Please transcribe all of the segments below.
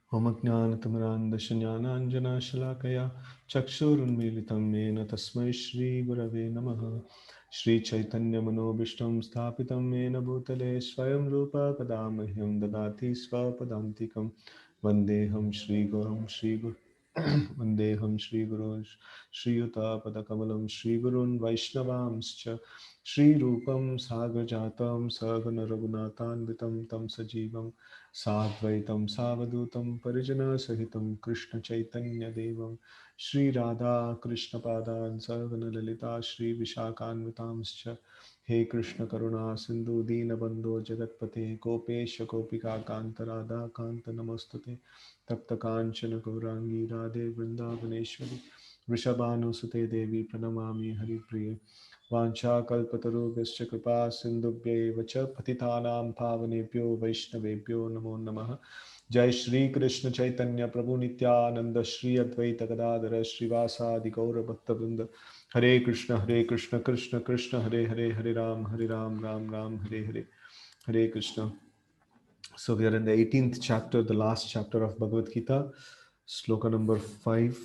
Om Jnanatimirandasya Jnananjana Shalakaya Chakshurunmilitam Yena Tasmai Shri Gurave Namaha. Shri Chaitanya Manobishtam Sthapitam Yena Bhutale Swayam Rupa Kadamahyam Dadati Svapadantikam Vandeham Shri Gurum Shri Guru Vandeham Shri Guru Shri Yuta Padakamalam Shri Gurun Vaishnavamscha Shri Rupam Sagrajatam Sagana Raghunathan Tam Sajivam साद्वैतं सावधूतं परिजनसहितं कृष्णचैतन्यदेवं श्रीराधाकृष्णपादान् सगणललिता श्रीविशाखान्वितांश्च हे कृष्णकरुणा सिन्धु दीनबन्धो जगत्पते गोपेश गोपिकान्त नमोऽस्तुते तप्तकाञ्चन गौराङ्गी राधे वृन्दावनेश्वरि वृषभानुसुते देवी प्रणमामि हरिप्रिये वाञ्छाकल्पतरुभ्यश्च कृपा सिन्धुभ्यैव च पतितानां पावनेभ्यो वैष्णवेभ्यो नमो नमः। जय श्री कृष्ण चैतन्य प्रभु नित्यानंद श्री अद्वैत गदाधर श्रीवासादि गौर भक्तवृंद। हरे कृष्ण कृष्ण कृष्ण हरे हरे, हरे Ram Ram Ram Hare Hare, Hare Krishna. So we are in the 18th chapter, the last chapter of Bhagavad Gita, sloka number 5.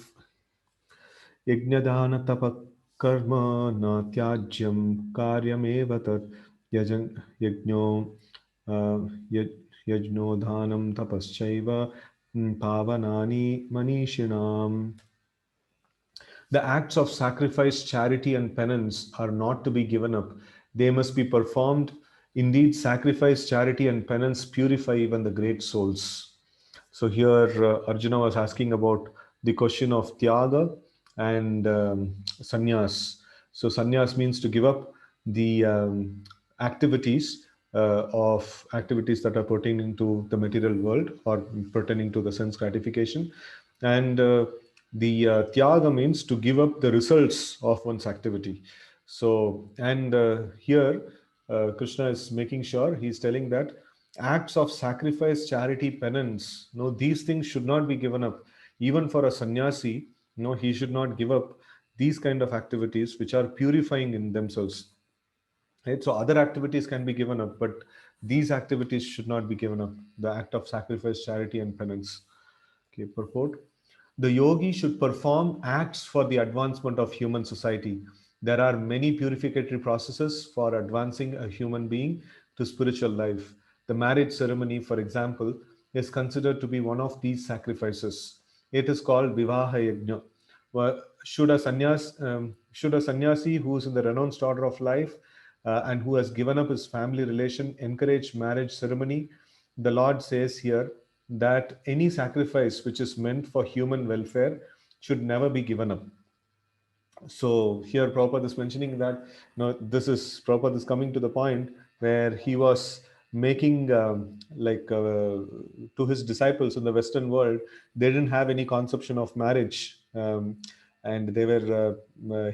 यज्ञदान तप कर्म न त्याज्यम कार्यमेव तत् यजन यज्ञो यज्ञो दानं तपश्चैव पावनानि मनीषिणाम्. The acts of sacrifice, charity, and penance are not to be given up. They must be performed. Indeed, sacrifice, charity, and penance purify even the great souls. So here Arjuna was asking about the question of Tyaga and Sannyas. So Sannyas means to give up the activities of activities that are pertaining to the material world or pertaining to the sense gratification. And the Tyaga means to give up the results of one's activity. So, and here Krishna is making sure, he's telling that acts of sacrifice, charity, penance, no, these things should not be given up. Even for a sannyasi, no, he should not give up these kind of activities which are purifying in themselves. Right? So other activities can be given up, but these activities should not be given up. The act of sacrifice, charity, and penance. Okay, purport. The yogi should perform acts for the advancement of human society. There are many purificatory processes for advancing a human being to spiritual life. The marriage ceremony, for example, is considered to be one of these sacrifices. It is called Vivaha Yajna. Should a sannyasi who is in the renounced order of life and who has given up his family relation encourage marriage ceremony? The Lord says here that any sacrifice which is meant for human welfare should never be given up. So here Prabhupada is mentioning that, this is Prabhupada is coming to the point where he was making to his disciples in the Western world, they didn't have any conception of marriage, and they were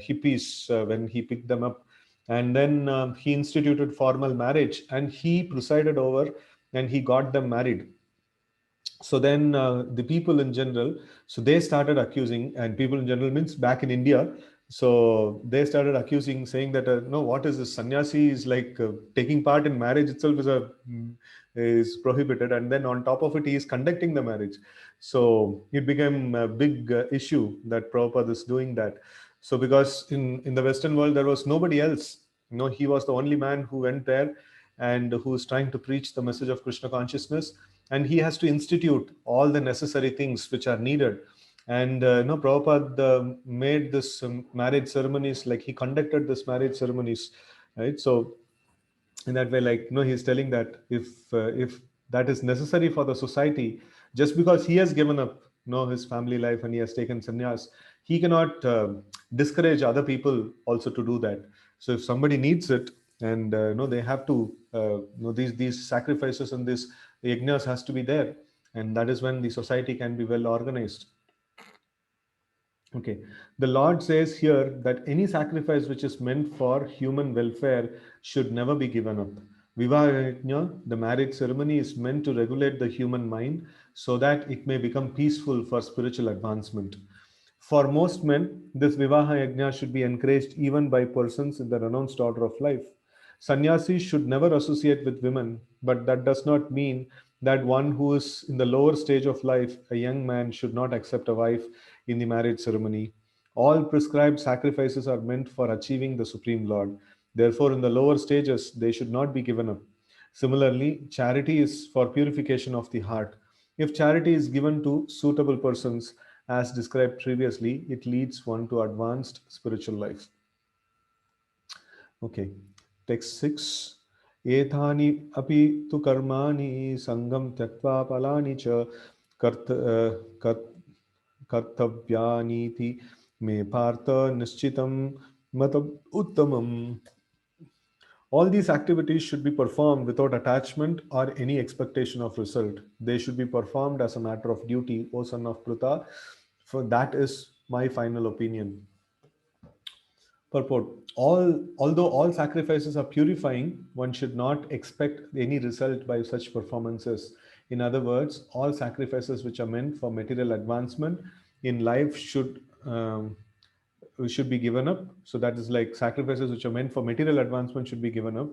hippies when he picked them up, and then he instituted formal marriage and he presided over and he got them married. So then the people in general, so they started accusing, and people in general means back in India, so they started accusing, saying that no, what is this, sannyasi is like taking part in marriage itself is prohibited, and then on top of it he is conducting the marriage. So it became a big issue that Prabhupada is doing that. So because in the Western world there was nobody else, he was the only man who went there and who is trying to preach the message of Krishna consciousness, and he has to institute all the necessary things which are needed. And Prabhupada made this marriage ceremonies, like he conducted this marriage ceremonies, right? So in that way, like, he's telling that if that is necessary for the society, just because he has given up, his family life and he has taken sannyas, he cannot discourage other people also to do that. So if somebody needs it, and they have to these sacrifices and these yajnas has to be there, and that is when the society can be well organized. Okay. The Lord says here that any sacrifice which is meant for human welfare should never be given up. Vivaha Yajna, the marriage ceremony, is meant to regulate the human mind so that it may become peaceful for spiritual advancement. For most men, this Vivaha Yajna should be encouraged even by persons in the renounced order of life. Sannyasis should never associate with women, but that does not mean that one who is in the lower stage of life, a young man, should not accept a wife in the marriage ceremony. All prescribed sacrifices are meant for achieving the Supreme Lord. Therefore, in the lower stages, they should not be given up. Similarly, charity is for purification of the heart. If charity is given to suitable persons, as described previously, it leads one to advanced spiritual life. Okay, text 6. एतानि अपि तु कर्माणि सङ्गं त्यक्त्वा फलानि च कर्तव्यानीति मे पार्थ निश्चितं मतम् उत्तमम्. All these activities should be performed without attachment or any expectation of result. They should be performed as a matter of duty, O son of Pruta. For that is my final opinion. Purport. Although all sacrifices are purifying, one should not expect any result by such performances. In other words, all sacrifices which are meant for material advancement in life should be given up. So that is like sacrifices which are meant for material advancement should be given up.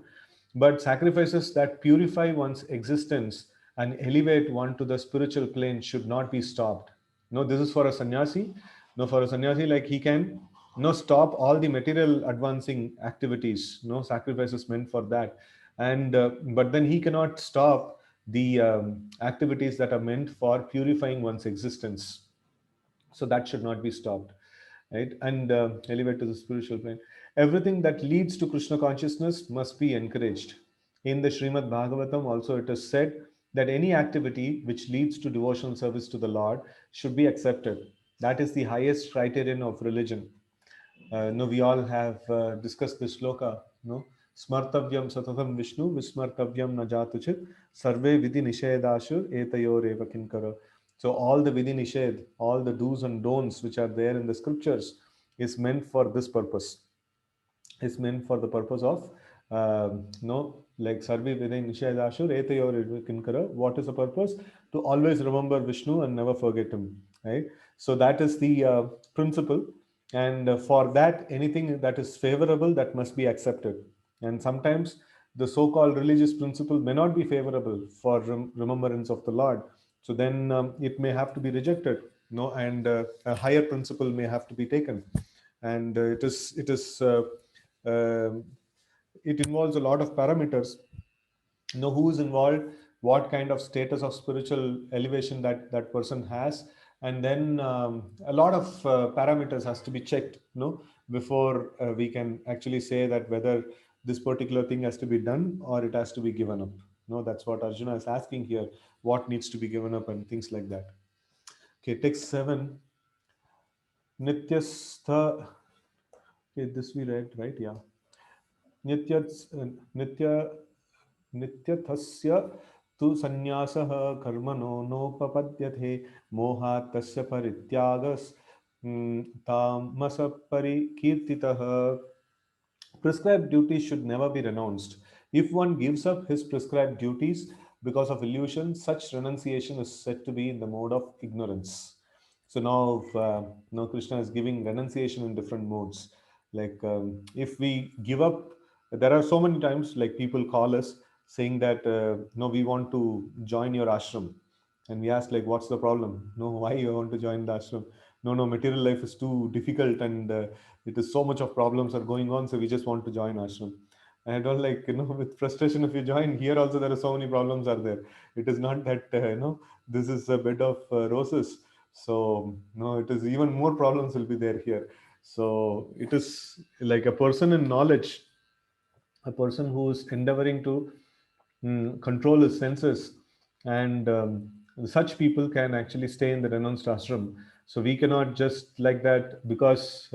But sacrifices that purify one's existence and elevate one to the spiritual plane should not be stopped. No, this is for a sannyasi. No, for a sannyasi, like he can no stop all the material advancing activities. No sacrifices meant for that, and but then he cannot stop the activities that are meant for purifying one's existence. So that should not be stopped, right? And elevate to the spiritual plane. Everything that leads to Krishna consciousness must be encouraged. In the Srimad Bhagavatam also it is said that any activity which leads to devotional service to the Lord should be accepted. That is the highest criterion of religion. No, we all have discussed this sloka. No, smartavyam satatam Vishnu vismartavyam najatuchit sarve vidhi nishedashur etayor eva kinkara. So all the vidhi nished, all the do's and don'ts which are there in the scriptures is meant for this purpose. Is meant for the purpose of no, like sarve vidhi nishedashur etayor eva kinkara. What is the purpose? To always remember Vishnu and never forget him. Right. So that is the principle, and for that anything that is favorable, that must be accepted. And sometimes the so-called religious principle may not be favorable for remembrance of the Lord, so then it may have to be rejected, no, and a higher principle may have to be taken. And um it involves a lot of parameters. Know who is involved, what kind of status of spiritual elevation that person has, and then a lot of parameters has to be checked, before we can actually say that whether this particular thing has to be done or it has to be given up. No, that's what Arjuna is asking here, what needs to be given up and things like that. Okay, text 7. Nityastha. Okay, this we read, right? Yeah. नित्य नित्यथस्य तु संन्यासः कर्मणो नोपपद्यते मोहात् तस्य परित्यागस् तामस परिकीर्तितः. Prescribed duties should never be renounced. If one gives up his prescribed duties because of illusion, such renunciation is said to be in the mode of ignorance. So now Krishna is giving renunciation in different modes. Like if we give up, there are so many times like people call us saying that no, we want to join your ashram, and we ask like, what's the problem? No, why you want to join the ashram? No, material life is too difficult, and it is so much of problems are going on, so we just want to join ashram. And I don't like, with frustration, if you join here also, there are so many problems are there. It is not that this is a bed of roses. So no, it is even more problems will be there here. So it is like a person in knowledge, a person who is endeavoring to control his senses, and such people can actually stay in the renounced ashram. So we cannot just like that because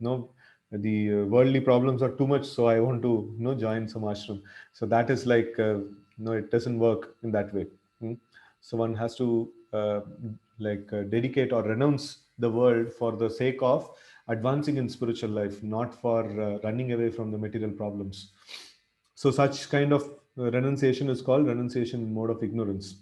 no, the worldly problems are too much, so I want to join some ashram. So that is like no, it doesn't work in that way. Mm. So one has to dedicate or renounce the world for the sake of advancing in spiritual life, not for running away from the material problems. So such kind of renunciation is called renunciation in mode of ignorance.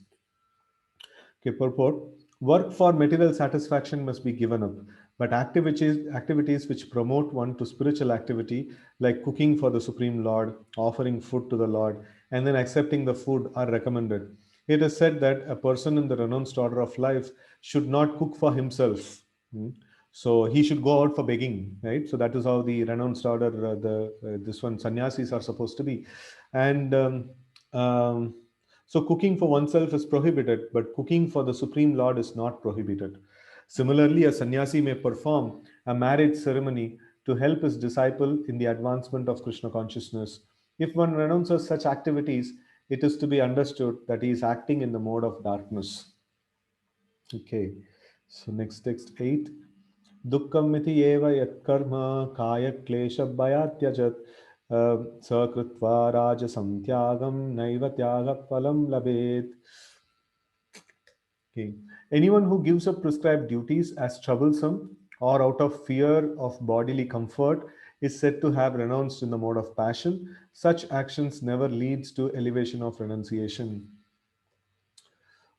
Okay, purport. Work for material satisfaction must be given up, but activities which promote one to spiritual activity, like cooking for the Supreme Lord, offering food to the Lord, and then accepting the food, are recommended. It is said that a person in the renounced order of life should not cook for himself. Hmm. So he should go out for begging, right? So that is how the renounced order, this one, sannyasis are supposed to be. And um, so cooking for oneself is prohibited, but cooking for the Supreme Lord is not prohibited. Similarly, a sannyasi may perform a marriage ceremony to help his disciple in the advancement of Krishna consciousness. If one renounces such activities, it is to be understood that he is acting in the mode of darkness. Okay, so next text 8. Dukkhamiti eva yat karma kaya klesha bhayatyajat sakritva rajasam tyagam naiva tyaga phalam labet. Okay. Anyone who gives up prescribed duties as troublesome or out of fear of bodily comfort is said to have renounced in the mode of passion. Such actions never leads to elevation of renunciation.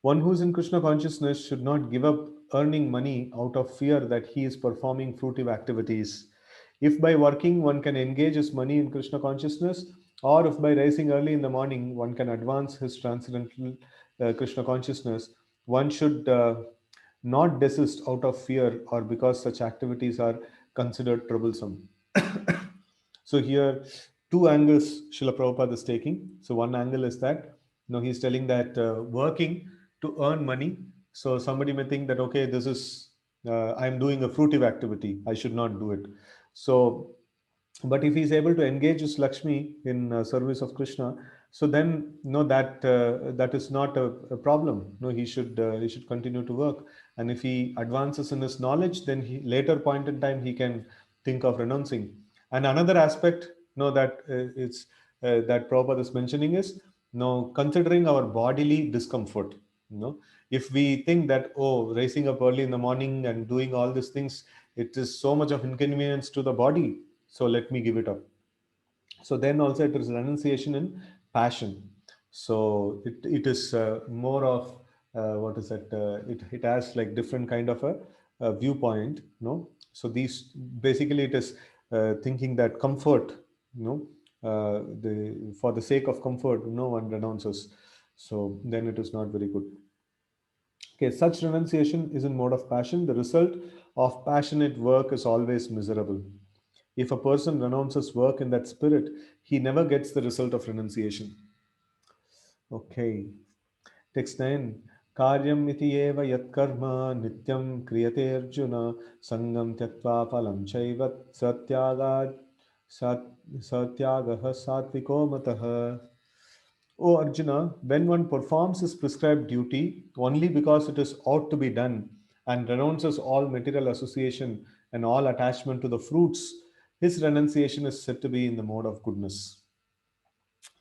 One who is in Krishna consciousness should not give up earning money out of fear that he is performing fruitive activities. If by working one can engage his money in Krishna consciousness, or if by rising early in the morning one can advance his transcendental Krishna consciousness, one should not desist out of fear or because such activities are considered troublesome. So here, two angles Srila Prabhupada is taking. So one angle is that, he's telling that working to earn money. So somebody may think that, okay, this is, I'm doing a fruitive activity. I should not do it. So, but if he's able to engage his Lakshmi in service of Krishna, so then no, that is not a problem. No, he should continue to work, and if he advances in his knowledge, then he later point in time he can think of renouncing. And another aspect, no, that it's that Prabhupada is mentioning is, no, considering our bodily discomfort. If we think that, oh, rising up early in the morning and doing all these things, it is so much of inconvenience to the body, so let me give it up. So then also it is renunciation in passion. So it is more of what is that, it has like different kind of a viewpoint. So these basically it is thinking that comfort, the for the sake of comfort no one renounces, so then it is not very good. Okay, such renunciation is in mode of passion. The result of passionate work is always miserable. If a person renounces work in that spirit, he never gets the result of renunciation. Okay. Text 9. Karyam iti eva yat karma nityam kriyate arjuna sangam tyaktva phalam chaivat satyagaha satviko matah. O Arjuna, when one performs his prescribed duty only because it is ought to be done and renounces all material association and all attachment to the fruits, his renunciation is said to be in the mode of goodness.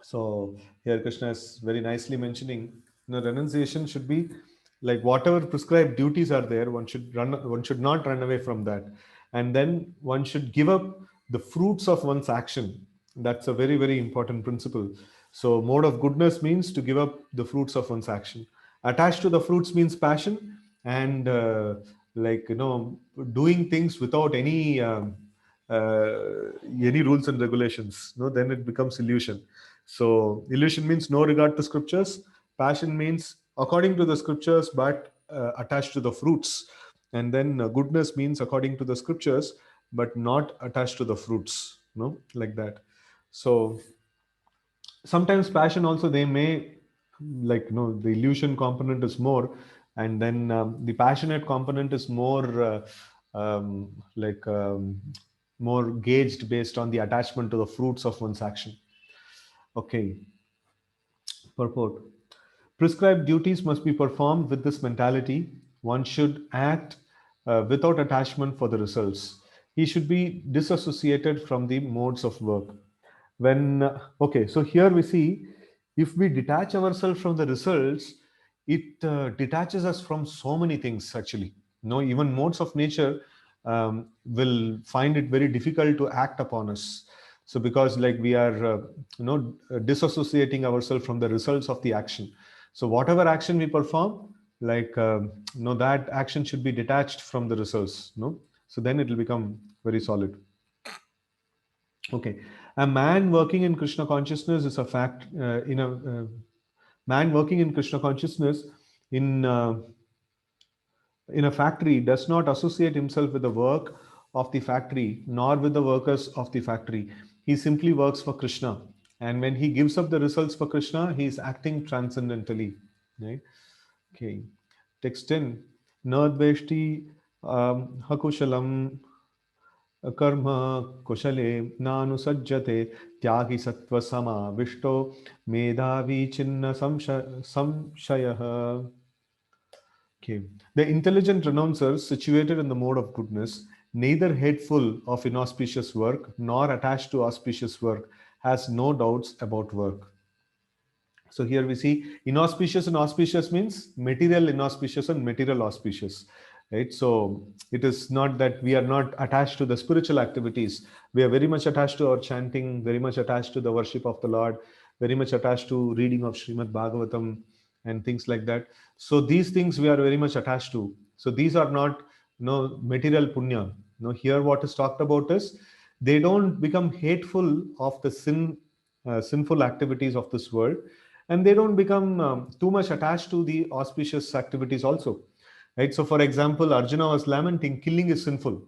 So here Krishna is very nicely mentioning, renunciation should be like whatever prescribed duties are there, one should not run away from that. And then one should give up the fruits of one's action. That's a very, very important principle. So mode of goodness means to give up the fruits of one's action. Attached to the fruits means passion, and like doing things without any rules and regulations. No, then it becomes illusion. So illusion means no regard to scriptures. Passion means according to the scriptures, but attached to the fruits. And then goodness means according to the scriptures, but not attached to the fruits. No, like that. So sometimes passion also they may, like the illusion component is more, and then the passionate component is more like more gauged based on the attachment to the fruits of one's action. Okay. Purport. Prescribed duties must be performed with this mentality. One should act without attachment for the results. He should be disassociated from the modes of work. Okay, so here we see, if we detach ourselves from the results, it detaches us from so many things actually. Even modes of nature will find it very difficult to act upon us. So because like we are disassociating ourselves from the results of the action. So whatever action we perform, like that action should be detached from the results. So then it will become very solid. Okay, a man working in Krishna consciousness is a fact in a Man working in Krishna consciousness in in a factory does not associate himself with the work of the factory nor with the workers of the factory. He simply works for Krishna. And when he gives up the results for Krishna, he is acting transcendentally. Right? Okay. Text 10. Nadveshti hakushalam कर्म कुशले नानुसज्जते त्यागी सत्व समाविष्टो मेधावी छिन्न संशयः. Okay. The intelligent renouncer, situated in the mode of goodness, neither hateful of inauspicious work nor attached to auspicious work, has no doubts about work. So here we see inauspicious and auspicious means material inauspicious and material auspicious, right? So it is not that we are not attached to the spiritual activities. We are very much attached to our chanting, very much attached to the worship of the Lord, very much attached to reading of Srimad Bhagavatam and things like that. So these things we are very much attached to. So these are not material punya. Here what is talked about is they don't become hateful of the sinful activities of this world, and they don't become too much attached to the auspicious activities also, right? So for example, Arjuna was lamenting killing is sinful,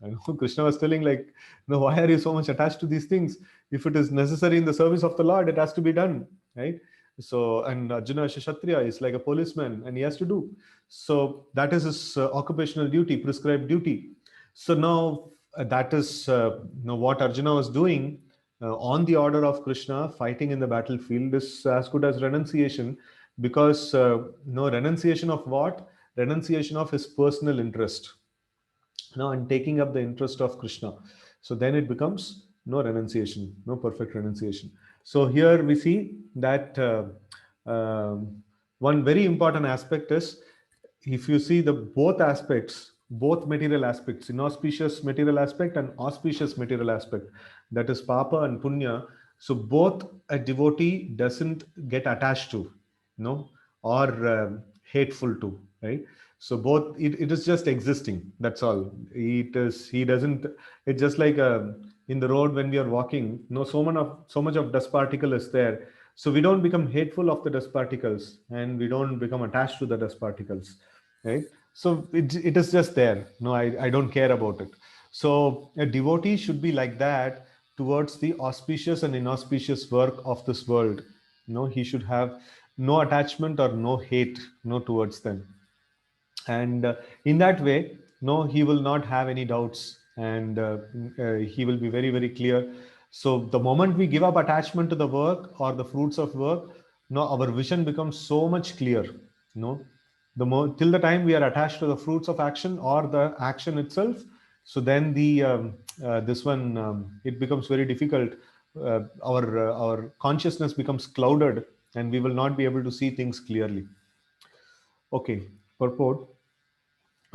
and Krishna was telling, like, why are you so much attached to these things? If it is necessary in the service of the Lord, it has to be done, right? So, and Arjuna is a Kshatriya, is like a policeman, and he has to do. So that is his occupational duty, prescribed duty. So now that is what Arjuna was doing on the order of Krishna, fighting in the battlefield, is as good as renunciation, because no renunciation of what? Renunciation of his personal interest, and taking up the interest of Krishna. So then it becomes no renunciation, no perfect renunciation. So here we see that one very important aspect is, if you see the both aspects, both material aspects, inauspicious material aspect and auspicious material aspect, that is papa and punya. So both a devotee doesn't get attached to, or hateful to, right? So both, it is just existing, that's all. He doesn't, it's just like in the road when we are walking, so much of dust particle is there. So we don't become hateful of the dust particles, and we don't become attached to the dust particles, right? So it is just there. No, I don't care about it. So a devotee should be like that towards the auspicious and inauspicious work of this world. He should have no attachment or no hate, towards them. And in that way, no, he will not have any doubts, and he will be very, very clear. So the moment we give up attachment to the work or the fruits of work, no, our vision becomes so much clear. No, till the time we are attached to the fruits of action or the action itself, so then the this one it becomes very difficult. Our consciousness becomes clouded, and we will not be able to see things clearly. Okay, purport.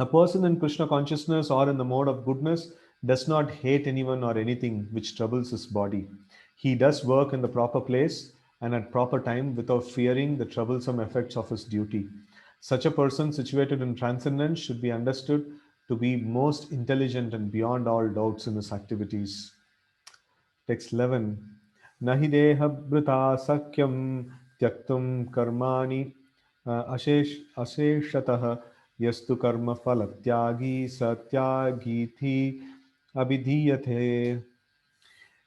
A person in Krishna consciousness or in the mode of goodness does not hate anyone or anything which troubles his body. He does work in the proper place and at proper time without fearing the troublesome effects of his duty. Such a person situated in transcendence should be understood to be most intelligent and beyond all doubts in his activities. Text 11. Nahi deha brita sakyam tyaktum karmani asheshatah yastu karma phalatyagi satyagiti abhidhiyate.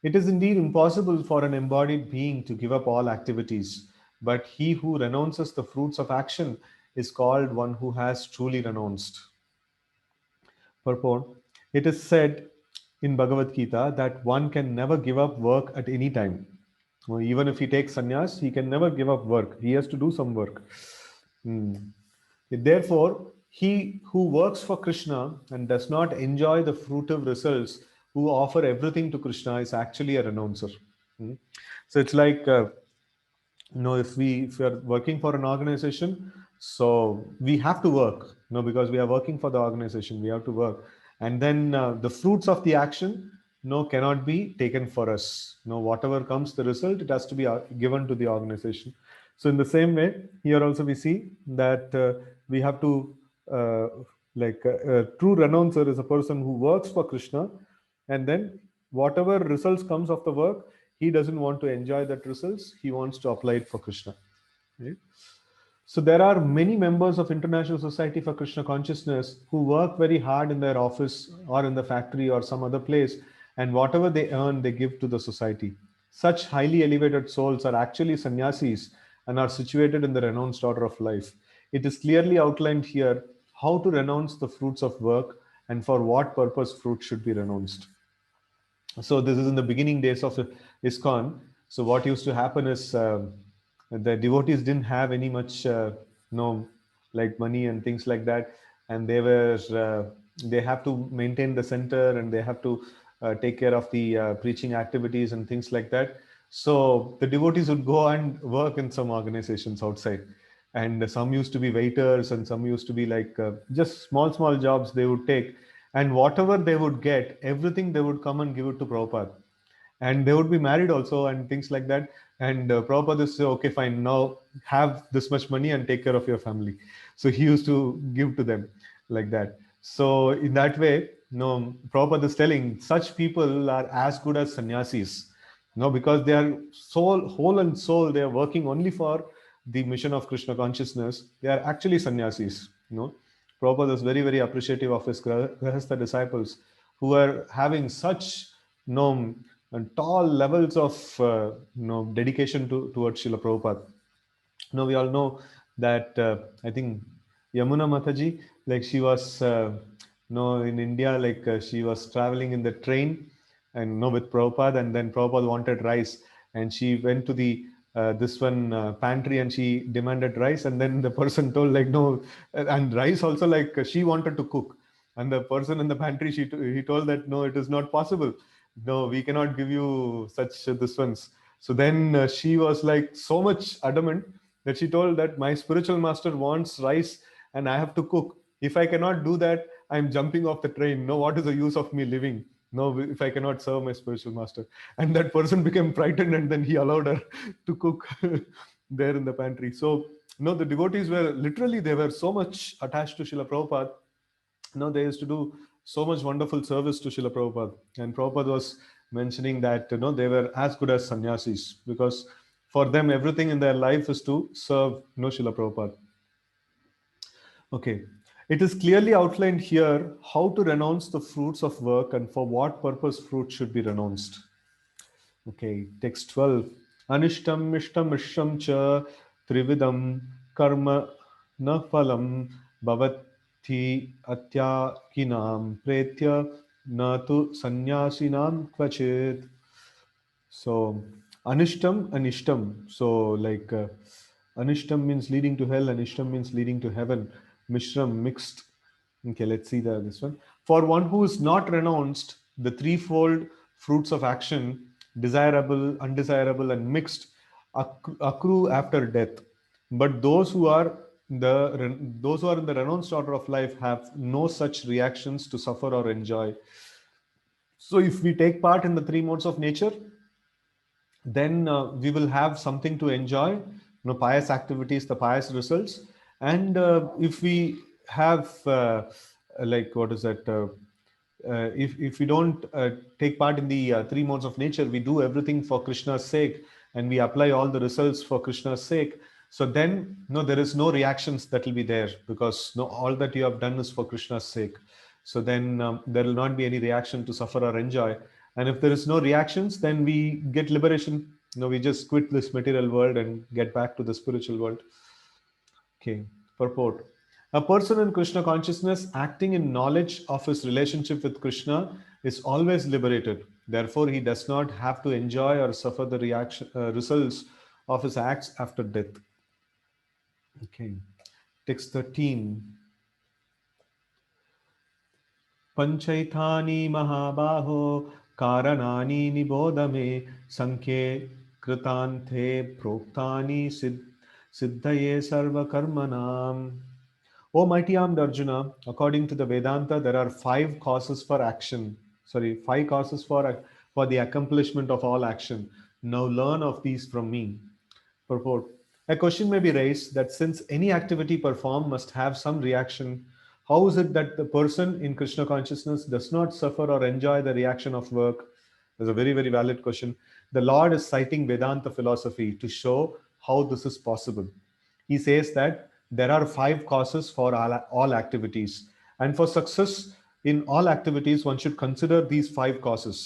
It is indeed impossible for an embodied being to give up all activities, but he who renounces the fruits of action is called one who has truly renounced. Purport. It is said in Bhagavad Gita that one can never give up work at any time. Even if he takes sannyas, he can never give up work. He has to do some work. Hmm. Therefore, he who works for Krishna and does not enjoy the fruitive results, who offer everything to Krishna, is actually a renouncer. Hmm. So it's like, if we are working for an organization, so we have to work, because we are working for the organization, we have to work. And then the fruits of the action, cannot be taken for us. Whatever comes the result, it has to be given to the organization. So in the same way, here also we see that we have to a true renouncer is a person who works for Krishna, and then whatever results comes of the work, he doesn't want to enjoy that results, he wants to apply it for Krishna. Right? So there are many members of International Society for Krishna Consciousness who work very hard in their office or in the factory or some other place, and whatever they earn, they give to the society. Such highly elevated souls are actually sannyasis and are situated in the renounced order of life. It is clearly outlined here how to renounce the fruits of work and for what purpose fruit should be renounced. So this is in the beginning days of ISKCON. So what used to happen is the devotees didn't have any much no like money and things like that, and they have to maintain the center, and they have to take care of the preaching activities and things like that. So the devotees would go and work in some organizations outside, and some used to be waiters, and some used to be like just small jobs they would take, and whatever they would get, everything they would come and give it to Prabhupada, and they would be married also and things like that. And Prabhupada would say, okay, fine, now have this much money and take care of your family. So he used to give to them like that. So in that way, no, Prabhupada is telling such people are as good as sannyasis. No, because they are soul, whole and soul, they are working only for the mission of Krishna consciousness. They are actually sannyasis. Prabhupada is very, very appreciative of his Grahastha disciples who are having such and tall levels of dedication towards Srila Prabhupada. Now we all know that I think Yamuna Mataji, like she was in India, like she was traveling in the train and with Prabhupada, and then Prabhupada wanted rice, and she went to the this one pantry and she demanded rice, and then the person told like no, and rice also, like she wanted to cook, and the person in the pantry he told that no, it is not possible, no, we cannot give you such this ones. So then she was like so much adamant that she told that my spiritual master wants rice and I have to cook. If I cannot do that, I'm jumping off the train. No, what is the use of me living? No, if I cannot serve my spiritual master. And that person became frightened, and then he allowed her to cook there in the pantry. So, no, the devotees were literally, they were so much attached to Srila Prabhupada. They used to do so much wonderful service to Srila Prabhupada. And Prabhupada was mentioning that, they were as good as sannyasis, because for them, everything in their life is to serve, Srila Prabhupada. Okay. It is clearly outlined here how to renounce the fruits of work and for what purpose fruit should be renounced. Okay, text 12. Anishtam mishtam mishram cha trividam karma na phalam bhavati atyakinam pretya na tu sanyasinam kvachit. So, anishtam and ishtam. So, like anishtam means leading to hell, and ishtam means leading to heaven. Mishram, mixed. Okay, let's see this one. For one who is not renounced, the threefold fruits of action, desirable, undesirable, and mixed, accrue after death. But those who are in the renounced order of life have no such reactions to suffer or enjoy. So, if we take part in the three modes of nature, then we will have something to enjoy, pious activities, the pious results. And if we have like what is that if we don't take part in the three modes of nature, we do everything for Krishna's sake, and we apply all the results for Krishna's sake. So then there is no reactions that will be there, because all that you have done is for Krishna's sake. So then there will not be any reaction to suffer or enjoy. And if there is no reactions, then we get liberation. We just quit this material world and get back to the spiritual world. Okay, purport. A person in Krishna consciousness acting in knowledge of his relationship with Krishna is always liberated. Therefore, he does not have to enjoy or suffer the results of his acts after death. Okay, text 13. Panchaithani Mahabaho Karanani Nibodame Sankhe Kritanthe Proktani Siddhaye Sarva Karmanam. O mighty armed Arjuna, according to the Vedanta, there are five causes for action. Five causes for the accomplishment of all action. Now learn of these from me. Purport. A question may be raised that since any activity performed must have some reaction, how is it that the person in Krishna consciousness does not suffer or enjoy the reaction of work? That's a very, very valid question. The Lord is citing Vedanta philosophy to show how this is possible. he says that there are 5 causes for all activities. And for success in all activities, one should consider these 5 causes.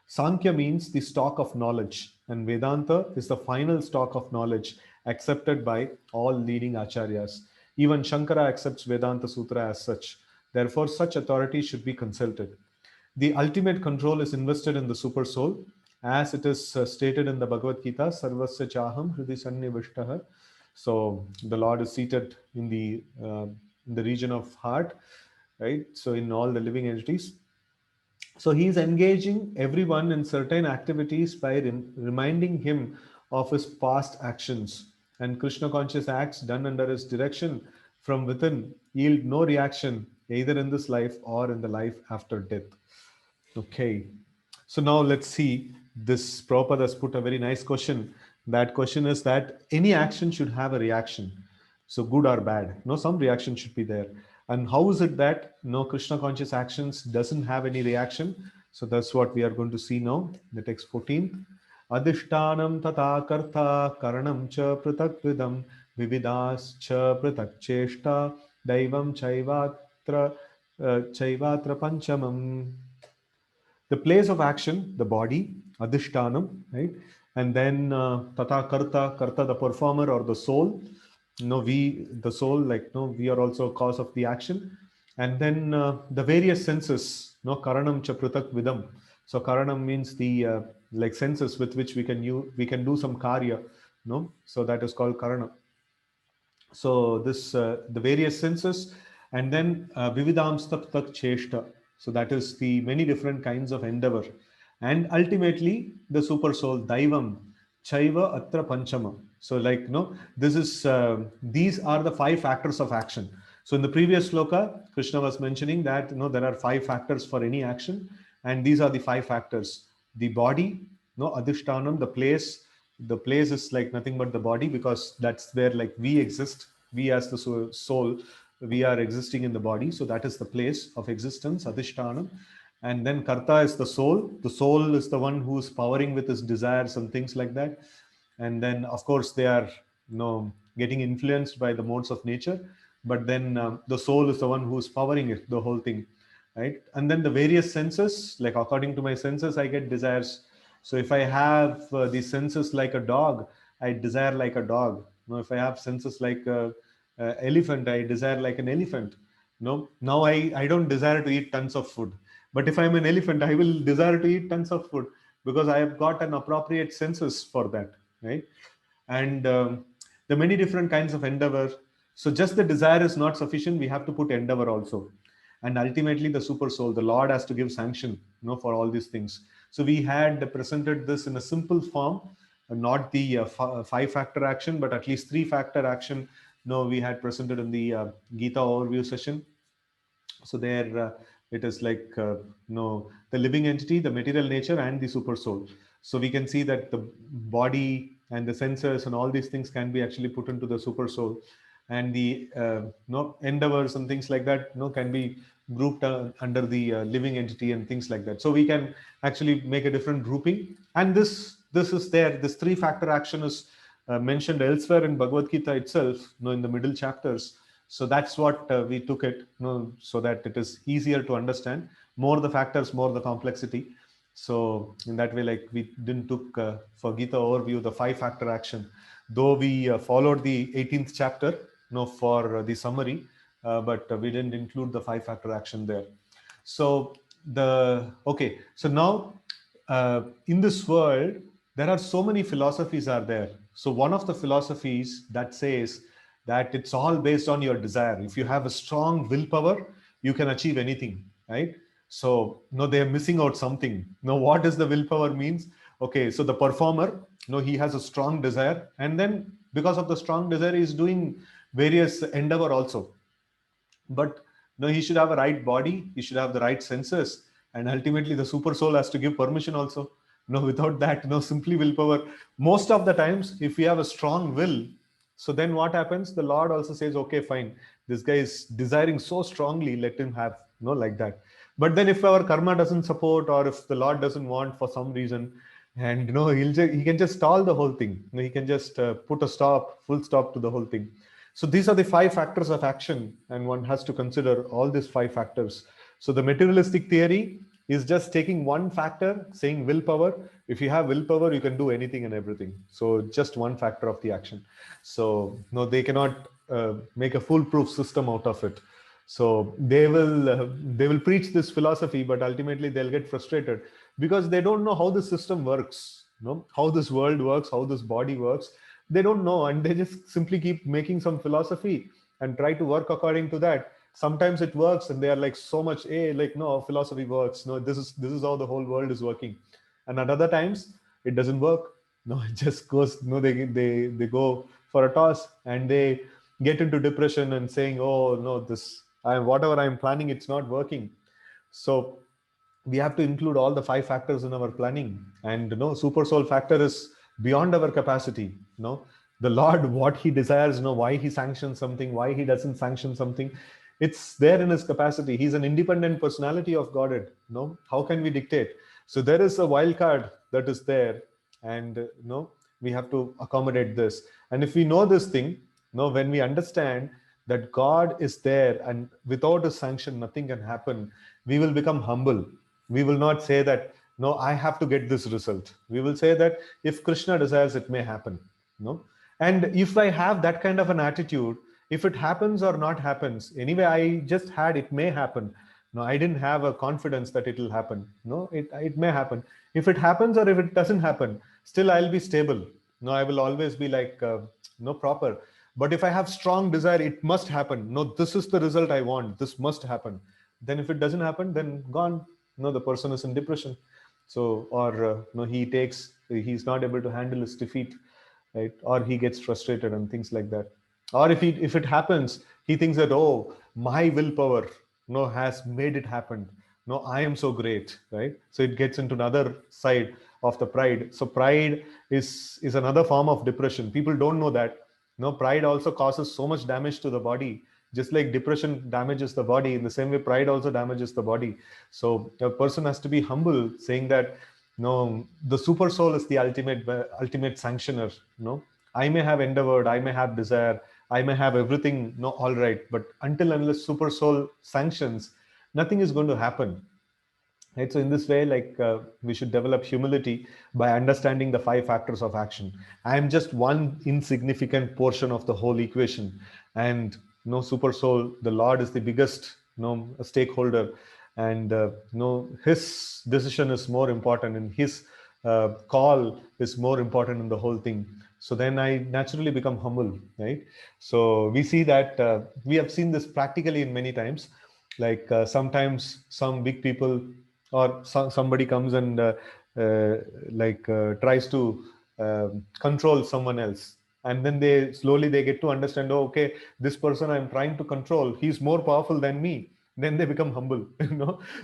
Sankhya means the stock of knowledge, and Vedanta is the final stock of knowledge accepted by all leading acharyas. Even Shankara accepts Vedanta Sutra as such. Therefore, such authority should be consulted. The ultimate control is invested in the super soul, as it is stated in the Bhagavad Gita, Sarvasya Chaham Hridi Sannivishtaha. So the Lord is seated in the region of heart, right? So in all the living entities. So he is engaging everyone in certain activities by reminding him of his past actions. And Krishna conscious acts done under his direction from within yield no reaction either in this life or in the life after death. Okay. So now let's see. This Prabhupada has put a very nice question. That question is that any action should have a reaction. So good or bad. No, some reaction should be there. And how is it that no Krishna conscious actions doesn't have any reaction? So that's what we are going to see now. The text 14. Adhishtanam tata karta karanam cha pratak vidam vividas cha pratak cheshta daivam chaivatra panchamam. The place of action, the body, adhishtanam, right? And then tata karta, karta, the performer or the soul. No, we, the soul, like, no, we are also a cause of the action. And then the various senses, no, karanam cha pratak vidam. So karanam means the like senses with which we can do some karya, no? So that is called karana. So this the various senses, and then vividamstak tak cheshta. So that is the many different kinds of endeavor, and ultimately the super soul daivam chaiva atra panchama. So like no, this is these are the 5 factors of action. So in the previous sloka, Krishna was mentioning that there are 5 factors for any action, and these are the 5 factors: the body, no adhishtanam, the place is like nothing but the body, because that's where like we exist, we as the soul, we are existing in the body, so that is the place of existence, adhishtanam. And then karta is the soul is the one who is powering with his desires and things like that. And then of course they are getting influenced by the modes of nature, but then the soul is the one who is powering it, the whole thing, right? And then the various senses, like according to my senses I get desires. So if I have the senses like a dog, I desire like a dog. If I have senses like a elephant, I desire like an elephant. No, now I don't desire to eat tons of food. But if I'm an elephant, I will desire to eat tons of food because I have got an appropriate senses for that, right? And the many different kinds of endeavor. So just the desire is not sufficient. We have to put endeavor also. And ultimately the super soul, the Lord has to give sanction, for all these things. So we had presented this in a simple form, not the 5-factor action, but at least 3-factor action. We had presented in the Gita overview session. So there it is like the living entity, the material nature, and the super soul. So we can see that the body and the senses and all these things can be actually put into the super soul, and the endeavors and things like that can be grouped under the living entity and things like that. So we can actually make a different grouping, and this is there. This 3-factor action is mentioned elsewhere in Bhagavad Gita itself, in the middle chapters. So that's what we took it, so that it is easier to understand. More the factors, more the complexity. So in that way, like we didn't took for Gita overview the 5-factor action, though we followed the 18th chapter, for the summary, but we didn't include the 5-factor action there. So so now in this world there are so many philosophies are there. So one of the philosophies that says that it's all based on your desire. If you have a strong willpower, you can achieve anything, right? So they're missing out something. What does the willpower means? Okay, so the performer, he has a strong desire, and then because of the strong desire he's doing various endeavor also. But he should have a right body, he should have the right senses, and ultimately the super soul has to give permission also. Without that, simply willpower. Most of the times, if we have a strong will, so then what happens? The Lord also says, okay, fine, this guy is desiring so strongly, let him have, like that. But then if our karma doesn't support, or if the Lord doesn't want for some reason, and he can just stall the whole thing. He can just put a full stop to the whole thing. So these are the 5 factors of action, and one has to consider all these 5 factors. So the materialistic theory is just taking one factor, saying willpower. If you have willpower, you can do anything and everything. So just one factor of the action. So no, they cannot make a foolproof system out of it. So they will preach this philosophy, but ultimately they'll get frustrated because they don't know how the system works, how this world works, how this body works. They don't know, and they just simply keep making some philosophy and try to work according to that. Sometimes it works, and they are like so much, hey, like no, philosophy works. No, this is how the whole world is working. And at other times, it doesn't work. No, it just goes. No, they go for a toss, and they get into depression and saying, oh no, this I whatever I'm planning, it's not working. So we have to include all the 5 factors in our planning. And super soul factor is beyond our capacity. The Lord, what he desires, why he sanctions something, why he doesn't sanction something, it's there in his capacity. He's an independent personality of Godhead. How can we dictate? So there is a wild card that is there, and we have to accommodate this. And if we know this thing, when we understand that God is there and without his sanction nothing can happen, we will become humble. We will not say that, no, I have to get this result. We will say that if Krishna desires, it may happen. And if I have that kind of an attitude, if it happens or not happens, anyway, I just had it may happen. No, I didn't have a confidence that it will happen. No, it may happen. If it happens or if it doesn't happen, still I'll be stable. No, I will always be like no proper. But if I have strong desire, it must happen. No, this is the result I want. This must happen. Then if it doesn't happen, then gone. No, the person is in depression. So, or no, he's not able to handle his defeat, right? Or he gets frustrated and things like that. Or if it happens, he thinks that, oh, my willpower has made it happen. No, I am so great, right? So it gets into another side of the pride. So pride is another form of depression. People don't know that. Pride also causes so much damage to the body. Just like depression damages the body, in the same way pride also damages the body. So a person has to be humble, saying that no, the super soul is the ultimate sanctioner. I may have endeavored, I may have desire, I may have everything, no, all right, but until unless super soul sanctions, nothing is going to happen. Right? So in this way, like we should develop humility by understanding the 5 factors of action. I am just one insignificant portion of the whole equation, and super soul, the Lord is the biggest stakeholder, and his decision is more important, and his call is more important in the whole thing. So then I naturally become humble, right? So we see that we have seen this practically in many times. Like sometimes some big people or somebody comes and tries to control someone else, and then they get to understand, oh, okay, this person I'm trying to control, he's more powerful than me. Then they become humble.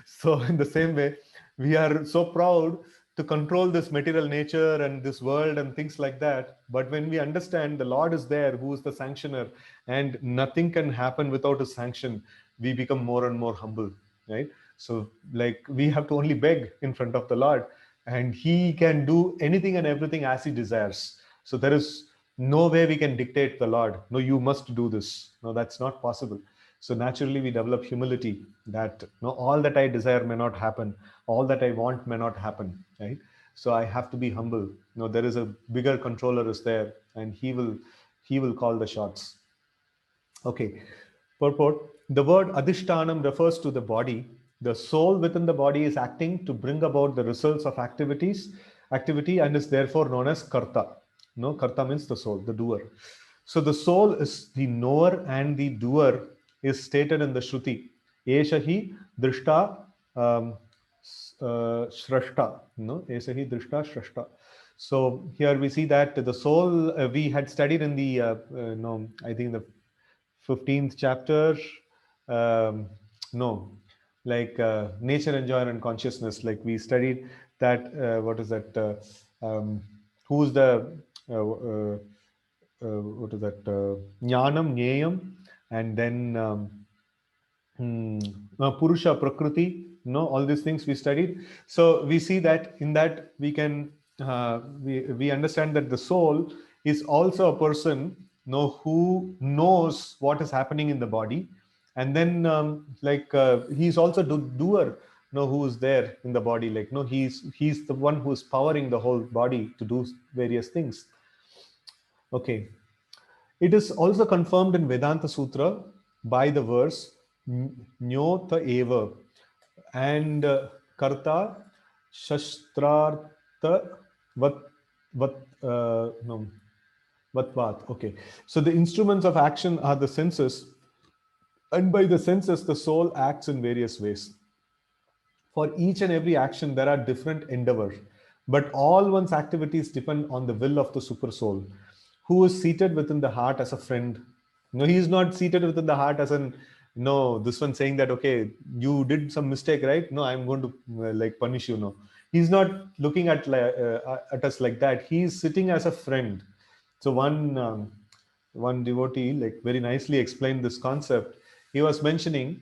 So in the same way, we are so proud to control this material nature and this world and things like that, but when we understand the Lord is there, who is the sanctioner, and nothing can happen without his sanction, we become more and more humble, right? So like we have to only beg in front of the Lord, and he can do anything and everything as he desires. So there is no way we can dictate the Lord, no, you must do this. No, that's not possible. So naturally we develop humility, that no, all that I desire may not happen, all that I want may not happen, right? So I have to be humble. There is a bigger controller is there, and he will call the shots. Okay. Purport. The word adhishtanam refers to the body. The soul within the body is acting to bring about the results of activity, and is therefore known as karta. No, karta means the soul, the doer. So the soul is the knower and the doer is stated in the Shruti. Esha hi drishta shrashta. No, esha hi drishta shrashta. So here we see that the soul, we had studied in the, I think the 15th chapter, um, no, like nature, enjoyer, and consciousness. Like we studied that, what is that? Who's the, what is that? Jnanam, Nyayam, and then Purusha, Prakriti, all these things we studied. So we see that in that we can, we understand that the soul is also a person who knows what is happening in the body, and then he's also doer, who is there in the body, he's the one who is powering the whole body to do various things. Okay. It is also confirmed in Vedanta Sutra by the verse Nyota Eva and Karta Shastrartha Vat Vat no Vatvat. Okay, so the instruments of action are the senses, and by the senses the soul acts in various ways. For each and every action, there are different endeavors, but all one's activities depend on the will of the super soul, who is seated within the heart as a friend. No, he is not seated within the heart as an, no, this one saying that, okay, you did some mistake, right? No, I'm going to punish you. No, he's not looking at us like that. He's sitting as a friend. So one devotee very nicely explained this concept. He was mentioning,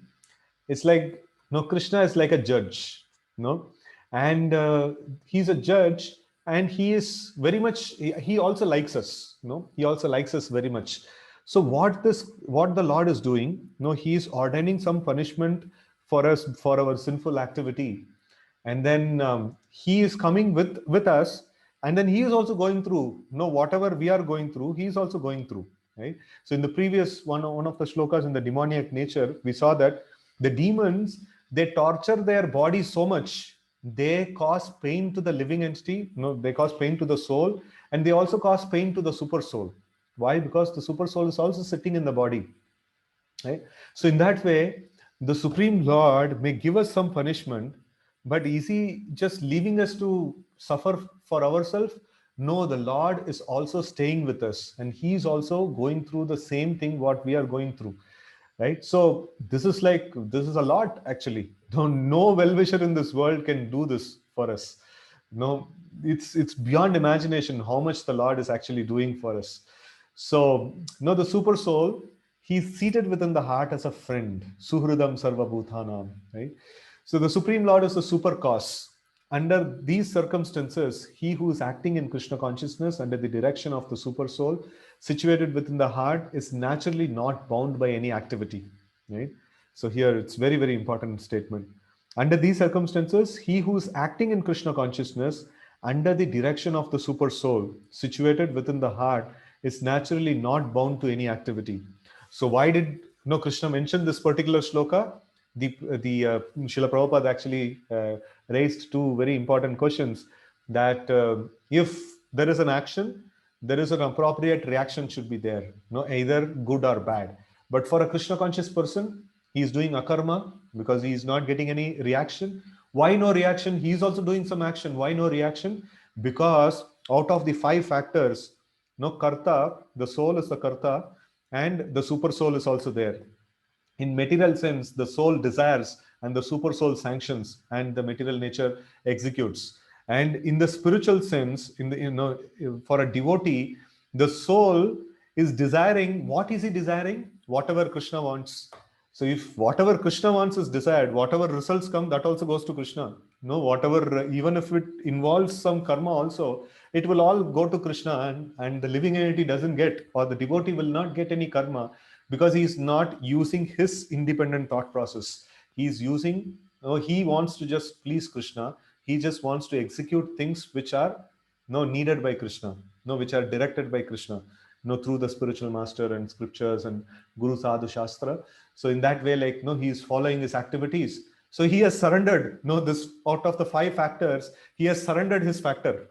it's like, Krishna is like a judge, and he's a judge, and he is very much, he also likes us, he also likes us very much. So what the Lord is doing, he is ordaining some punishment for us for our sinful activity, and then he is coming with us, and then he is also going through, whatever we are going through, he is also going through, right? So in the previous one of the shlokas in the demoniac nature, we saw that the demons, they torture their body so much, they cause pain to the living entity, they cause pain to the soul, and they also cause pain to the super soul. Why? Because the super soul is also sitting in the body, right? So in that way, the Supreme Lord may give us some punishment, but is he just leaving us to suffer for ourselves? No, the Lord is also staying with us, and he's also going through the same thing what we are going through, right? So this is a lot actually. No well-wisher in this world can do this for us. No, it's beyond imagination how much the Lord is actually doing for us. So, the super soul, he's seated within the heart as a friend. Suhridam Sarva Bhutanam, right? So the Supreme Lord is the super cause. Under these circumstances, he who is acting in Krishna consciousness under the direction of the super soul, situated within the heart, is naturally not bound by any activity, right? So here it's very, very important statement. Under these circumstances, he who is acting in Krishna consciousness under the direction of the super soul, situated within the heart, is naturally not bound to any activity. So why did Krishna mention this particular shloka? The Srila Prabhupada actually raised two very important questions, that if there is an action, there is an appropriate reaction should be there, either good or bad. But for a Krishna conscious person, he is doing akarma because he is not getting any reaction. Why no reaction? He is also doing some action. Why no reaction? Because out of the five factors, karta, the soul is the karta, and the super soul is also there. In material sense, the soul desires and the super soul sanctions, and the material nature executes. And in the spiritual sense, for a devotee, the soul is desiring. What is he desiring? Whatever Krishna wants. So if whatever Krishna wants is desired, whatever results come, that also goes to Krishna. Whatever, even if it involves some karma also, it will all go to Krishna, and the living entity doesn't get, or the devotee will not get any karma, because he is not using his independent thought process. He is using, he wants to just please Krishna. He just wants to execute things which are needed by Krishna, which are directed by Krishna, through the spiritual master and scriptures and Guru Sadhu Shastra. So in that way, he is following his activities. So he has surrendered, this out of the five factors, he has surrendered his factor,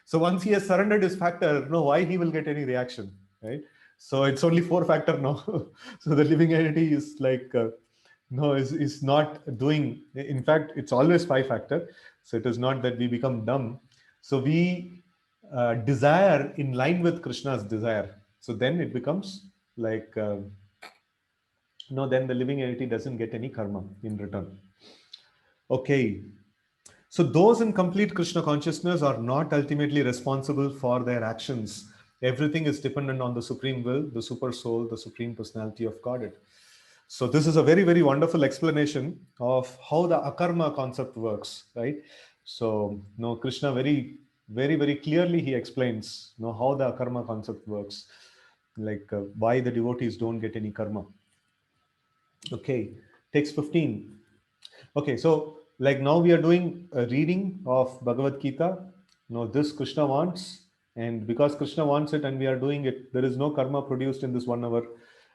So once he has surrendered his factor, why he will get any reaction, right? So it's only four factor now. So the living entity is is not doing. In fact, it's always five factor. So it is not that we become dumb. So we desire in line with Krishna's desire. So then it becomes then the living entity doesn't get any karma in return. Okay. So those in complete Krishna consciousness are not ultimately responsible for their actions. Everything is dependent on the supreme will, the super soul, the supreme personality of Godhead. So this is a very, very wonderful explanation of how the akarma concept works, right? So Krishna very, very, very clearly he explains how the akarma concept works. why the devotees don't get any karma. Okay, text 15. Okay, so now we are doing a reading of Bhagavad Gita. Now this Krishna wants, and because Krishna wants it and we are doing it, there is no karma produced in this 1 hour.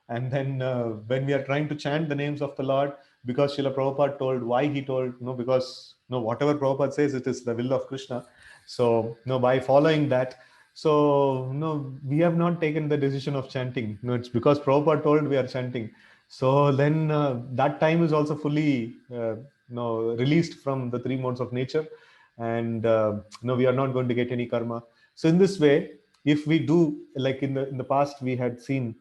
And then when we are trying to chant the names of the Lord, because Srila Prabhupada told, why he told, no, because no, whatever Prabhupada says, it is the will of Krishna. So no, by following that, so no, we have not taken the decision of chanting. No, it's because Prabhupada told we are chanting. So then that time is also fully released from the three modes of nature, and no, we are not going to get any karma. So in this way, if we do, like in the past we had seen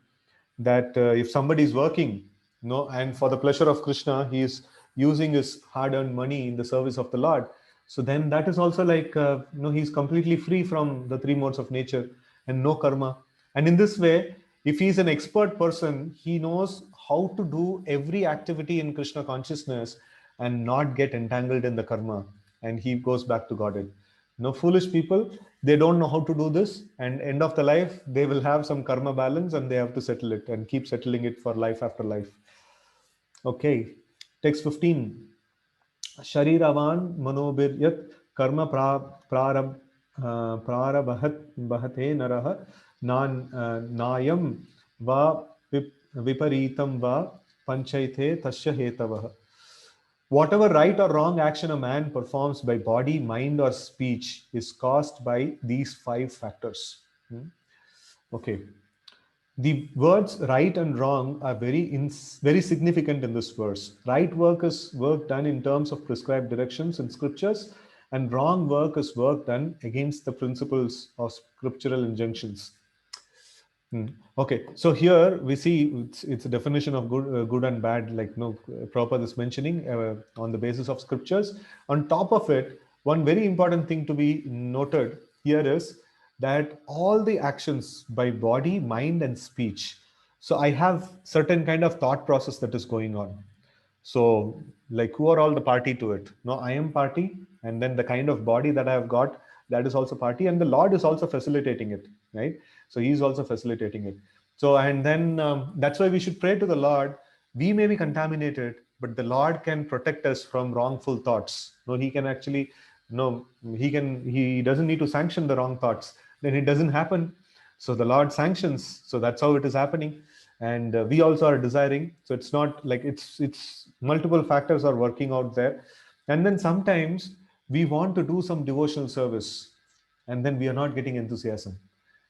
that if somebody is working, and for the pleasure of Krishna, he is using his hard-earned money in the service of the Lord. So then that is also he's completely free from the three modes of nature and no karma. And in this way, if he is an expert person, he knows how to do every activity in Krishna consciousness and not get entangled in the karma, and he goes back to Godhead. No, foolish people, they don't know how to do this, and end of the life they will have some karma balance and they have to settle it and keep settling it for life after life. Okay, text 15. Shariravan manobiryat karma prarab prarabhat bahate narah nan nayam va viparitam va panchaite tasya hetavah. Whatever right or wrong action a man performs by body, mind, or speech is caused by these five factors. Okay. The words right and wrong are very significant in this verse. Right work is work done in terms of prescribed directions in scriptures, and wrong work is work done against the principles of scriptural injunctions. Okay, so here we see it's a definition of good and bad, like no Prabhupada is mentioning on the basis of scriptures. On top of it, one very important thing to be noted here is that all the actions by body, mind, and speech. So I have certain kind of thought process that is going on. So, who are all the party to it? No, I am party, and then the kind of body that I have got, that is also party, and the Lord is also facilitating it, right? So He's also facilitating it. So, and then that's why we should pray to the Lord. We may be contaminated, but the Lord can protect us from wrongful thoughts. No, He can actually, no, He doesn't need to sanction the wrong thoughts. Then it doesn't happen. So the Lord sanctions. So that's how it is happening, and we also are desiring. So it's not like it's multiple factors are working out there. And then sometimes we want to do some devotional service, and then we are not getting enthusiasm,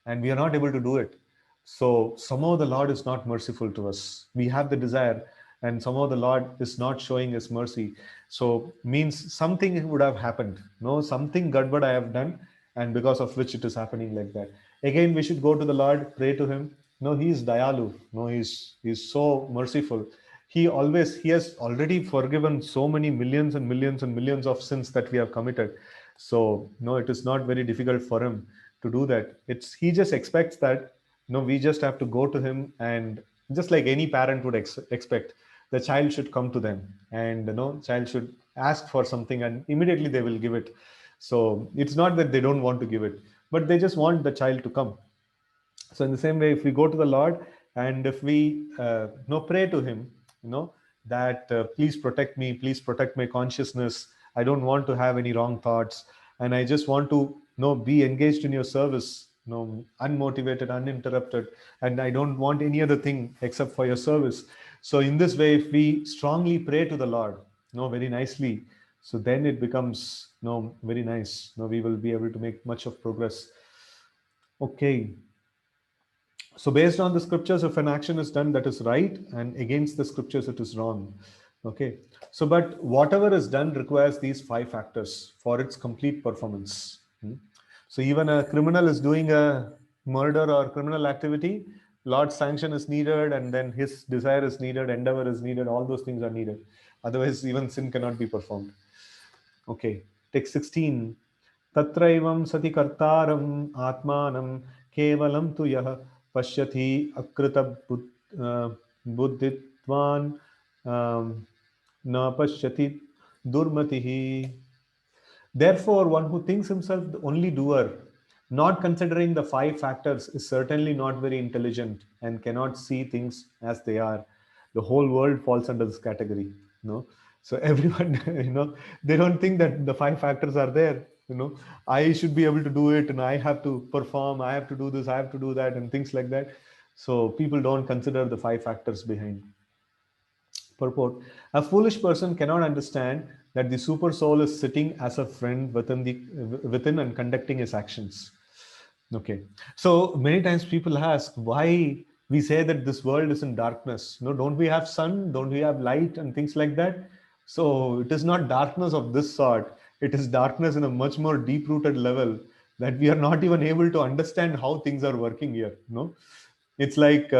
and we are not able to do it. So somehow the Lord is not merciful to us. We have the desire, and somehow the Lord is not showing His mercy. So means something would have happened. No, something gadbad I have done, and because of which it is happening like that. Again, we should go to the Lord, pray to Him. No, He is dayalu. No, He's so merciful. He has already forgiven so many millions and millions and millions of sins that we have committed. So no, it is not very difficult for Him to do that. He just expects that we just have to go to Him, and just like any parent would expect, the child should come to them, and child should ask for something and immediately they will give it. So it's not that they don't want to give it, but they just want the child to come. So in the same way, if we go to the Lord and if we pray to Him, that please protect me, please protect my consciousness. I don't want to have any wrong thoughts, and I just want to be engaged in your service, unmotivated, uninterrupted, and I don't want any other thing except for your service. So in this way, if we strongly pray to the Lord, very nicely, so then it becomes very nice. We will be able to make much of progress. Okay. So based on the scriptures, if an action is done that is right, and against the scriptures it is wrong. Okay. So but whatever is done requires these five factors for its complete performance. So even a criminal is doing a murder or criminal activity, Lord's sanction is needed, and then his desire is needed, endeavor is needed, all those things are needed. Otherwise even sin cannot be performed. Okay. Text 16. तत्रैवं सति कर्तारम् आत्मानं केवलं तु यः पश्यति बुद्धित्वान् न पश्यति दुर्मतिः. Therefore, one who thinks himself the only doer Not considering the five factors is certainly not very intelligent and cannot see things as they are. The whole world falls under this category. So everyone, they don't think that the five factors are there. I should be able to do it, and I have to perform, I have to do this, I have to do that, and things like that. So people don't consider the five factors behind. Purport: a foolish person cannot understand that the super soul is sitting as a friend within and conducting his actions. Okay. So many times people ask why we say that this world is in darkness. Don't we have sun? Don't we have light and things like that? So it is not darkness of this sort. It is darkness in a much more deep-rooted level that we are not even able to understand how things are working here. It's like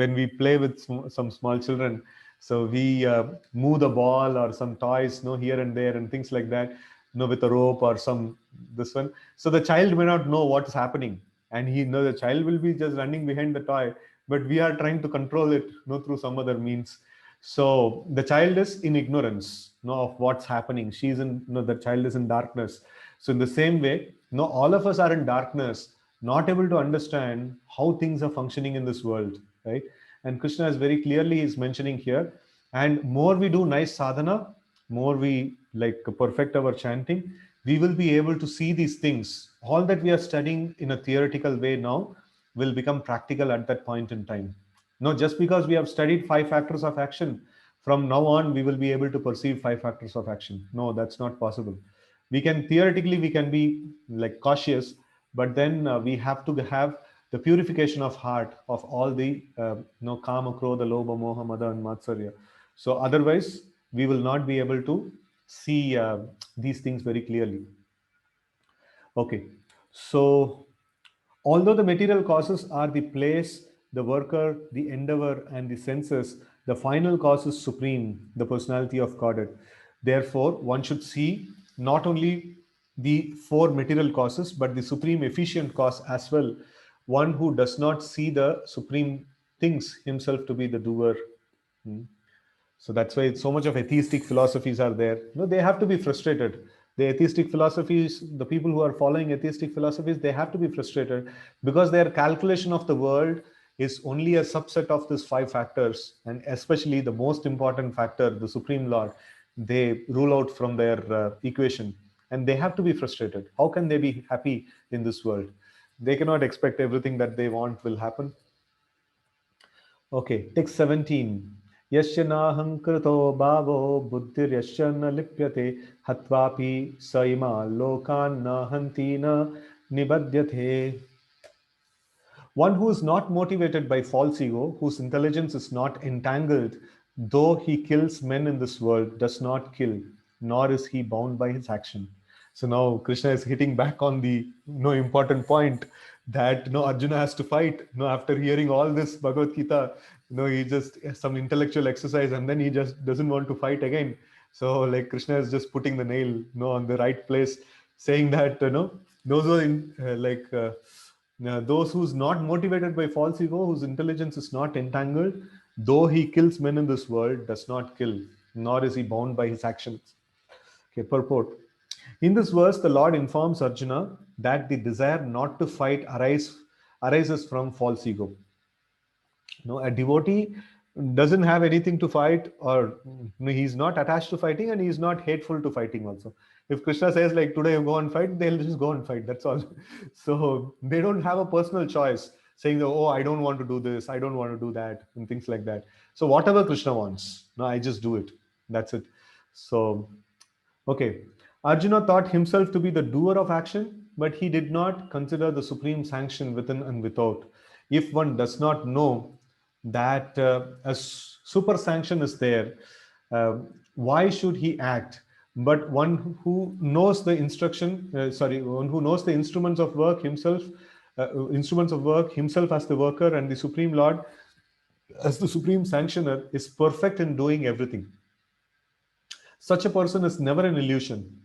when we play with some small children. So we move the ball or some toys, here and there and things like that, with a rope or some this one. So the child may not know what's happening, and the child will be just running behind the toy, but we are trying to control it, through some other means. So the child is in ignorance, of what's happening. She's in, the child is in darkness. So in the same way, all of us are in darkness, not able to understand how things are functioning in this world, right? And Krishna is very clearly is mentioning here. And more we do nice sadhana, more we like perfect our chanting, we will be able to see these things. All that we are studying in a theoretical way now will become practical at that point in time. No, just because we have studied five factors of action, from now on we will be able to perceive five factors of action. No, that's not possible. We can theoretically, we can be like cautious, but then we have to have the purification of heart of all the kama, krodha, lobha, moha, mada, and matsarya. So otherwise, we will not be able to see these things very clearly. Okay, so although the material causes are the place, the worker, the endeavor, and the senses, the final cause is supreme, the personality of Godhead. Therefore, one should see not only the four material causes, but the supreme efficient cause as well. One who does not see the supreme things himself to be the doer. Hmm. So that's why so much of atheistic philosophies are there. They have to be frustrated. The atheistic philosophies, the people who are following atheistic philosophies, they have to be frustrated because their calculation of the world is only a subset of these five factors, and especially the most important factor, the Supreme Lord, they rule out from their equation, and they have to be frustrated. How can they be happy in this world? They cannot expect everything that they want will happen. Okay, text 17. Yasya nahankrito bhavo buddhir yasya na lipyate hatvapi saima lokan nahanti na nibadhyate. One who is not motivated by false ego, whose intelligence is not entangled, though he kills men in this world, does not kill, nor is he bound by his action. So now Krishna is hitting back on the important point that Arjuna has to fight. After hearing all this Bhagavad Gita, he just some intellectual exercise, and then he just doesn't want to fight again. So like Krishna is just putting the nail on the right place, saying that those who are now, those who's not motivated by false ego, whose intelligence is not entangled, though he kills men in this world, does not kill, nor is he bound by his actions. Okay, purport. In this verse, the Lord informs Arjuna that the desire not to fight arises from false ego. A devotee doesn't have anything to fight, or he's not attached to fighting, and he's not hateful to fighting also. If Krishna says like today go and fight, they'll just go and fight, that's all. So they don't have a personal choice saying that, oh, I don't want to do this, I don't want to do that, and things like that. So whatever Krishna wants, I just do it, that's it. So okay, Arjuna thought himself to be the doer of action, but he did not consider the supreme sanction within and without. If one does not know that a super sanction is there, why should he act? But one who knows the one who knows the instruments of work himself, himself as the worker and the Supreme Lord as the supreme sanctioner, is perfect in doing everything. Such a person is never an illusion.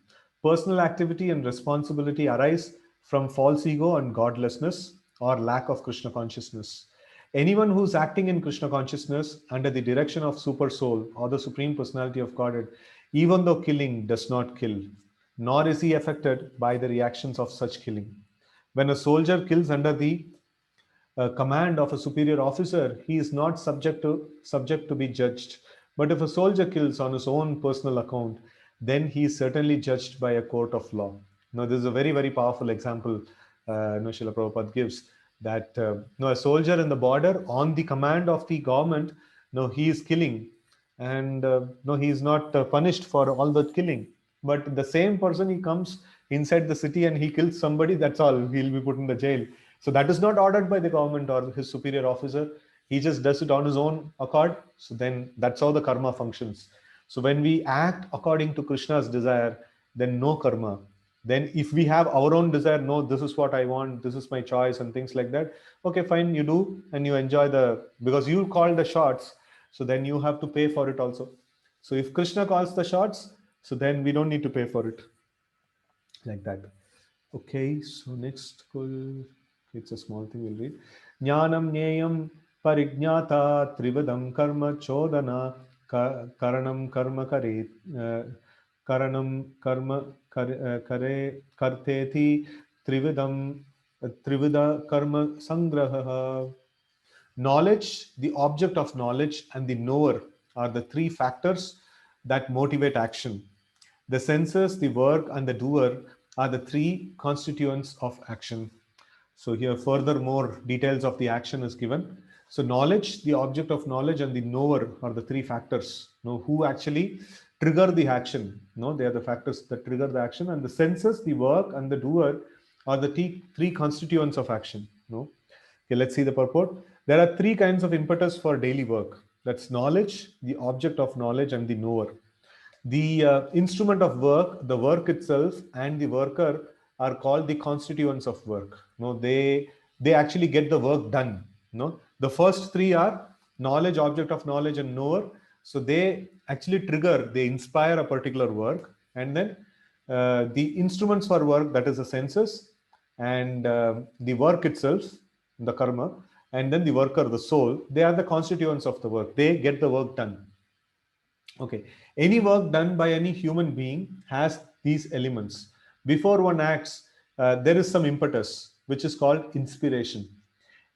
Personal activity and responsibility arise from false ego and godlessness or lack of Krishna consciousness. Anyone who is acting in Krishna consciousness under the direction of Super Soul or the Supreme Personality of Godhead, even though killing, does not kill. nor is he affected by the reactions of such killing. When a soldier kills under the command of a superior officer, he is not subject to be judged. But if a soldier kills on his own personal account, then he is certainly judged by a court of law. Now, this is a very, very powerful example Srila Prabhupada gives, that a soldier in the border on the command of the government, he is killing, and no, he is not punished for all the killing. But the same person, he comes inside the city and he kills somebody, that's all, he'll be put in the jail. So that is not ordered by the government or his superior officer. He just does it on his own accord. So then that's how the karma functions. So when we act according to Krishna's desire, then no karma. Then if we have our own desire, no, this is what I want, this is my choice and things like that, okay, fine, you do, and you enjoy because you call the shots, so then you have to pay for it also. So if Krishna calls the shots, so then we don't need to pay for it, like that. Okay, so next, it's a small thing we'll read. Jnanam Nyayam Parijnata Trivadam Karma Chodana Karanam Karma Kare Karanam Karma Kare Karteti Trividam Trivida Karma Sangraha. Knowledge, the object of knowledge, and the knower are the three factors that motivate action. The senses, the work, and the doer are the three constituents of action. So here further more details of the action is given. So knowledge, the object of knowledge, and the knower are the three factors, who actually trigger the action. They are the factors that trigger the action, and the senses, the work, and the doer are the three constituents of action. Okay, let's see the purport. There are three kinds of impetus for daily work. That's knowledge, the object of knowledge, and the knower. The instrument of work, the work itself, and the worker are called the constituents of work. They actually get the work done. The first three are knowledge, object of knowledge, and knower. So they actually trigger, they inspire a particular work, and then the instruments for work, that is the senses, and the work itself, the karma, and then the worker, the soul, they are the constituents of the work. They get the work done. Okay, any work done by any human being has these elements. Before one acts, there is some impetus, which is called inspiration.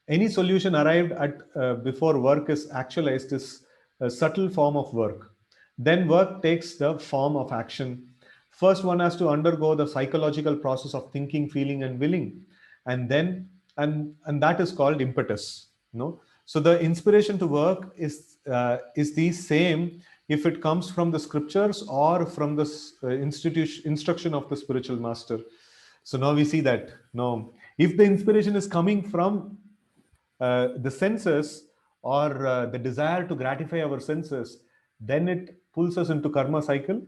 Any solution arrived at before work is actualized is a subtle form of work. Then work takes the form of action. First, one has to undergo the psychological process of thinking, feeling, and willing, and then and that is called impetus. So the inspiration to work is the same if it comes from the scriptures or from the instruction of the spiritual master. So now we see that no, if the inspiration is coming from the senses or the desire to gratify our senses, then it pulls us into karma cycle.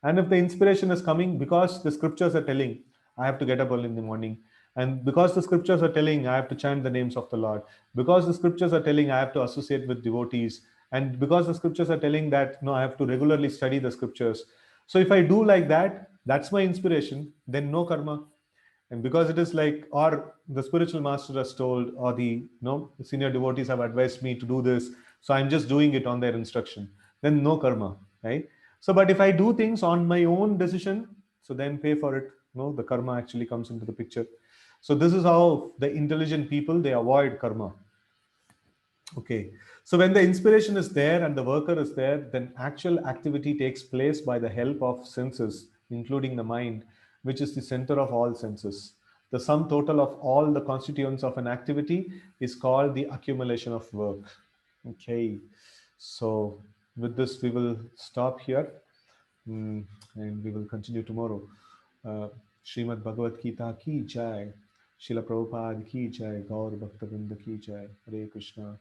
And if the inspiration is coming because the scriptures are telling, I have to get up early in the morning, and because the scriptures are telling, I have to chant the names of the Lord, because the scriptures are telling, I have to associate with devotees, and because the scriptures are telling that no, I have to regularly study the scriptures. So if I do like that, that's my inspiration, then no karma. And because it is like, or the spiritual master has told, or the senior devotees have advised me to do this, so I'm just doing it on their instruction, then no karma, right? So but if I do things on my own decision, so then pay for it. The karma actually comes into the picture. So this is how the intelligent people, they avoid karma. Okay, so when the inspiration is there and the worker is there, then actual activity takes place by the help of senses, including the mind, which is the center of all senses. The sum total of all the constituents of an activity is called the accumulation of work. Okay, so with this, we will stop here, and we will continue tomorrow. Uh, Srimad Bhagavad Gita ki jai, Srila Prabhupada ki jai, Gaur Bhakta Vrinda ki jai, Hare Krishna.